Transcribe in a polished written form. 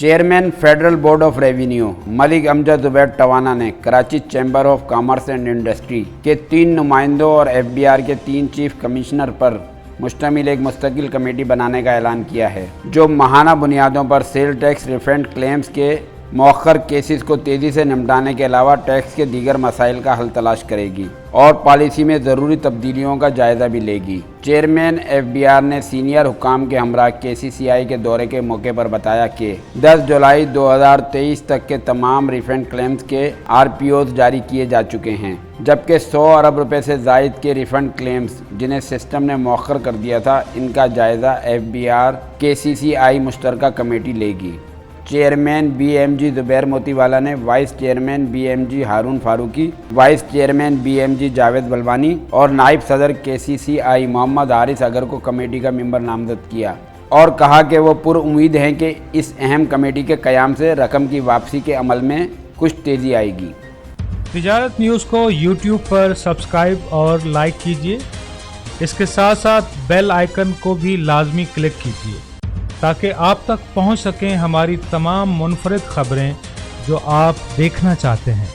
Chairman Federal Board of Revenue Malik Amjad Zubair Tiwana نے Karachi chamber of commerce and industry کے 3 نمائندوں اور FBR کے 3 چیف کمشنر پر مشتمل ایک مستقل کمیٹی بنانے کا اعلان کیا ہے، جو ماہانہ بنیادوں پر سیل ٹیکس ریفنڈ کلیمز کے مؤخر کیسز کو تیزی سے نمٹانے کے علاوہ ٹیکس کے دیگر مسائل کا حل تلاش کرے گی اور پالیسی میں ضروری تبدیلیوں کا جائزہ بھی لے گی۔ چیئرمین FBR نے سینئر حکام کے ہمراہ KCCI کے دورے کے موقع پر بتایا کہ 10 جولائی 2023 تک کے تمام ریفنڈ کلیمز کے RPOs جاری کیے جا چکے ہیں، جبکہ 100 ارب روپے سے زائد کے ریفنڈ کلیمز جنہیں سسٹم نے مؤخر کر دیا تھا، ان کا جائزہ FBR KCCI مشترکہ کمیٹی لے گی۔ چیئرمین BMG زبیر موتی والا نے vice chairman BMG Haroon Farooqui, vice chairman BMG Javed Bilwani اور نائب صدر KCCI محمد حارث اگر کو کمیٹی کا ممبر نامزد کیا اور کہا کہ وہ پر امید ہیں کہ اس اہم کمیٹی کے قیام سے رقم کی واپسی کے عمل میں کچھ تیزی آئے گی۔ تجارت نیوز کو YouTube پر سبسکرائب اور لائک کیجیے، اس کے ساتھ ساتھ بیل آئیکن کو بھی لازمی کلک کیجیے تاکہ آپ تک پہنچ سکیں ہماری تمام منفرد خبریں جو آپ دیکھنا چاہتے ہیں۔